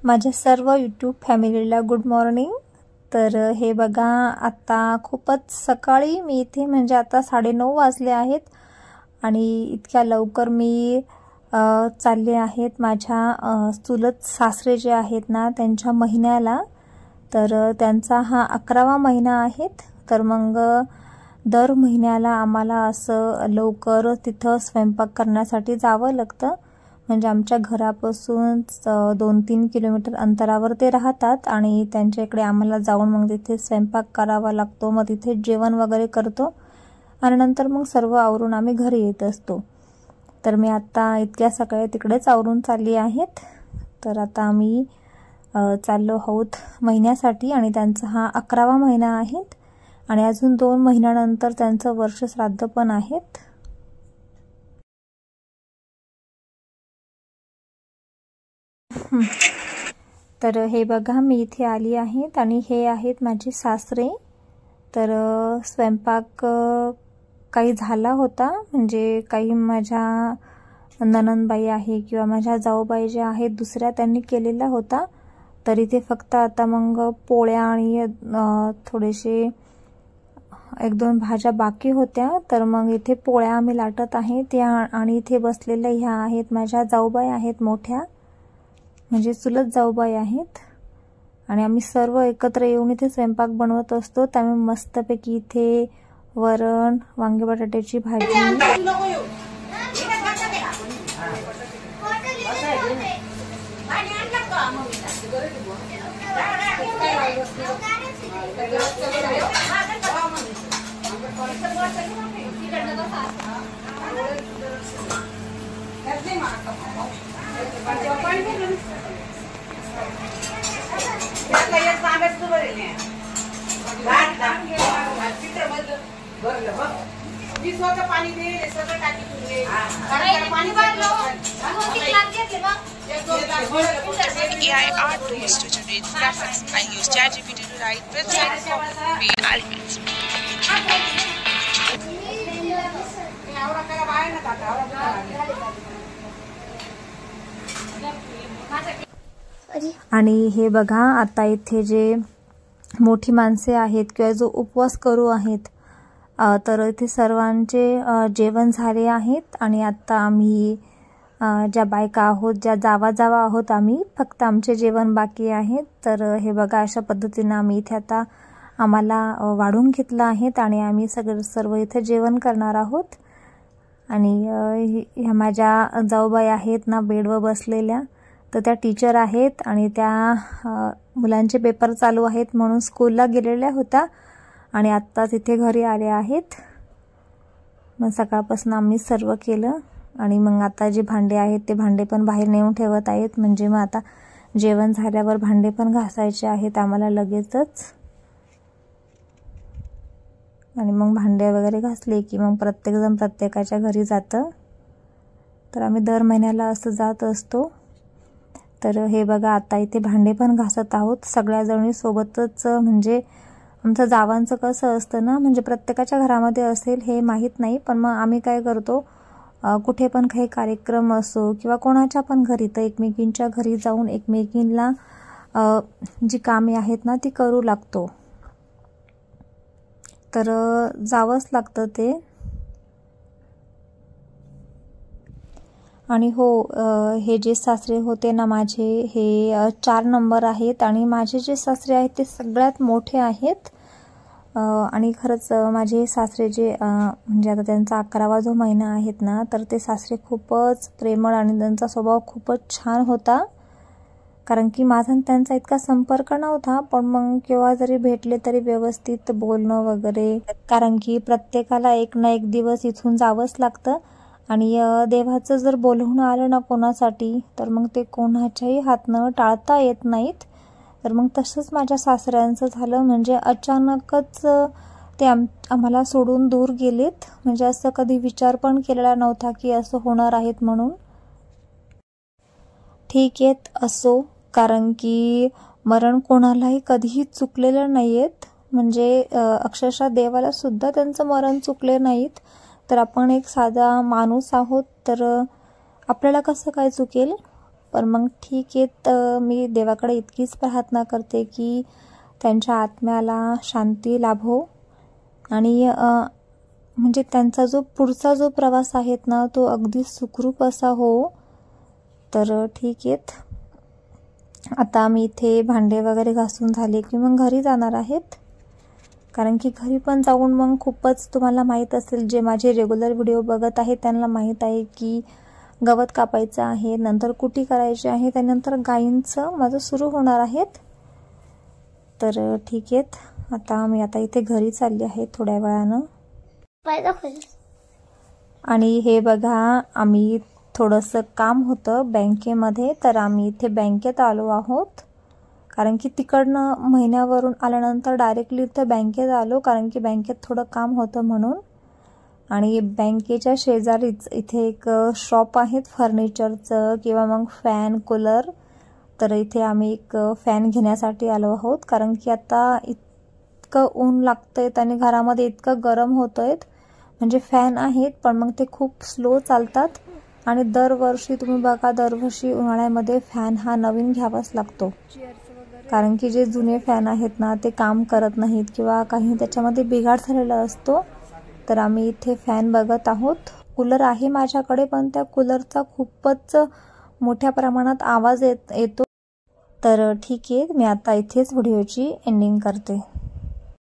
माझ्या सर्व यूट्यूब फॅमिलीला गुड मॉर्निंग। तर हे बघा, आता खूपच सकाळी मी इथे म्हणजे आता 9:30 वाजले आहेत आणि इतक्या लवकर मी चालले आहेत माझ्या चुलत सासरे जे आहेत ना त्यांच्या महिन्याला। तर त्यांचा हा 11वा महिना आहे। तर मग दर महिन्याला आम्हाला असं लवकर तिथं स्वयंपाक करण्यासाठी जावं लागतं। म्हणजे आमच्या घरापासून 2-3 किलोमीटर अंतरावर ते राहतात आणि त्यांच्या इकडे आम्हाला जाऊन मग तिथे स्वयंपाक करावा लागतो। मग तिथे जेवण वगैरे करतो आणि नंतर मग सर्व आवरून आम्ही घरी येत असतो। तर मी आता इतक्या सकाळी तिकडेच आवरून चालली आहेत। तर आता आम्ही चाललो आहोत महिन्यासाठी आणि त्यांचा हा 11वा महिना आहे आणि अजून 2 महिन्यानंतर त्यांचं वर्ष श्राद्ध पण आहे। तर हे बघा, मी इथे आली आहे आणि हे आहेत माझे सासरे। तर स्वयंपाक काही झाला होता, म्हणजे काही माझ्या ननंदबाई आहे किंवा माझ्या जाऊबाई ज्या आहेत दुसऱ्या त्यांनी केलेला होता। तर इथे फक्त आता मग पोळ्या आणि थोडेसे 1-2 भाज्या बाकी होत्या। तर मग इथे पोळ्या आम्ही लाटत आहे त्या आणि इथे बसलेल्या ह्या आहेत माझ्या जाऊबाई आहेत मोठ्या, म्हणजे चुलत जाऊबाई आहेत आणि आम्ही सर्व एकत्र येऊन इथे स्वयंपाक बनवत असतो। त्यामुळे मस्तपैकी इथे वरण, वांगे बटाट्याची भाजी, AI art tools to generate graphics. I use ChatGPT to write websites for paid elements. आणि हे बघा, आता इथे जे मोठी माणसे आहेत किंवा जो उपवास करू आहेत तर इथे सर्वांचे जेवण झाले आहेत आणि आता आम्ही ज्या बायका आहोत, ज्या जावा आहोत, आम्ही फक्त आमचे जेवण बाकी आहे। तर हे बघा, अशा पद्धतीने आम्ही इथे आता आम्हाला वाढून घेतलं आहे आणि आम्ही सर्व इथे जेवण करणार आहोत। आणि ह्या माझ्या जाऊबाई आहेत ना बेडवर बसलेल्या, तर त्या टीचर आहेत आणि त्या मुलांचे पेपर चालू आहेत म्हणून स्कूलला गेलेल्या होत्या आणि आत्ता तिथे घरी आले आहेत। मग सकाळपासून आम्ही सर्व केलं आणि मग आता जे भांडे आहेत ते भांडे पण बाहेर नेऊन ठेवत आहेत, म्हणजे मग आता जेवण झाल्यावर भांडे पण घासायचे आहेत आम्हाला लगेचच। आणि मग भांडे वगैरे घासले की मग प्रत्येकजण प्रत्येकाच्या घरी जातं। तर आम्ही दर महिन्याला असं जात असतो। तर हे बघा, आता इथे भांडे पण घासत आहोत सगळ्या जणी सोबतच। म्हणजे आमचं जावांचं कसं असतं ना, म्हणजे प्रत्येकाच्या घरामध्ये असेल हे माहीत नाही, पण मग आम्ही काय करतो, कुठे पण काही कार्यक्रम असो किंवा कोणाच्या पण घरी, तर एकमेकींच्या घरी जाऊन एकमेकींना जी कामे आहेत ना ती करू लागतो। तर जावंच लागतं ते। आणि हो, हे जे सासरे होते ना माझे, हे 4 नंबर आहेत आणि माझे जे सासरे आहेत ते सगळ्यात मोठे आहेत। आणि खरंच माझे सासरे जे म्हणजे आता त्यांचा 11वा जो महिना आहेत ना, तर ते सासरे खूपच प्रेमळ आणि त्यांचा स्वभाव खूपच छान होता। कारण की माझा त्यांचा इतका संपर्क नव्हता, पण मग केव्हा जरी भेटले तरी व्यवस्थित बोलणं वगैरे, कारण की प्रत्येकाला एक ना एक दिवस इथून जावंच लागतं आणि देवाचं जर बोलवून आलं ना कोणासाठी, तर मग ते कोणाच्याही हातनं टाळता येत नाहीत। तर मग तसंच माझ्या सासऱ्यांचं झालं, म्हणजे अचानकच ते आम्हाला सोडून दूर गेलेत। म्हणजे असं कधी विचार पण केलेला नव्हता की असं होणार आहेत म्हणून। ठीक आहेत, असो, कारण की मरण कोणालाही कधीही चुकलेलं नाहीयेत। म्हणजे अक्षरशः देवाला सुद्धा त्यांचं मरण चुकले नाहीत। तर आपण एक साधा माणूस आहोत, तर आपल्याला कसं काय चुकेल। पण मग ठीक आहे, तर मी देवाकडे इतकीच प्रार्थना करते की त्यांच्या आत्म्याला शांती लाभो आणि म्हणजे त्यांचा जो पुढचा जो प्रवास आहेत ना तो अगदी सुखरूप असा हो. तर ठीक आहेत, आता मी इथे भांडे वगैरे घासून झाले की मग घरी जाणार आहेत, कारण की घरी पण जाऊन मग खूपच तुम्हाला माहीत असेल, जे माझे रेग्युलर व्हिडिओ बघत आहेत त्यांना माहीत आहे की गवत कापायचं आहे, नंतर कुटी करायची आहे, त्यानंतर गायींचं माझं सुरू होणार आहेत. तर ठीक आहेत, आता इथे घरी चालली आहे थोड्या वेळानं. आणि हे बघा, आम्ही थोडंसं काम होतं बँकेमध्ये, तर आम्ही इथे बँकेत आलो आहोत, कारण की तिकडनं महिन्यावरून आल्यानंतर डायरेक्टली इथं बँकेत आलो, कारण की बँकेत थोडं काम होतं म्हणून. आणि बँकेच्या शेजारीच इथे एक शॉप आहेत फर्निचरचं किंवा मग फॅन कूलर, तर इथे आम्ही एक फॅन घेण्यासाठी आलो आहोत, कारण की आता इतकं ऊन लागतंय आणि घरामध्ये इतकं गरम होतंय. म्हणजे फॅन आहेत पण मग ते खूप स्लो चालतात आणि दरवर्षी तुम्ही बघा, दरवर्षी उन्हाळ्यामध्ये फॅन हा नवीन घ्यावाच लागतो, कारण की जे जुने फॅन आहेत ना ते काम करत नाहीत किंवा काही त्याच्यामध्ये बिघाड झालेला असतो. तर आम्ही इथे फॅन बघत आहोत. कूलर आहे माझ्याकडे, पण त्या कूलरचा खूपच मोठ्या प्रमाणात आवाज येतो. तर ठीक आहे, मी आता इथेच व्हिडिओची एंडिंग करते.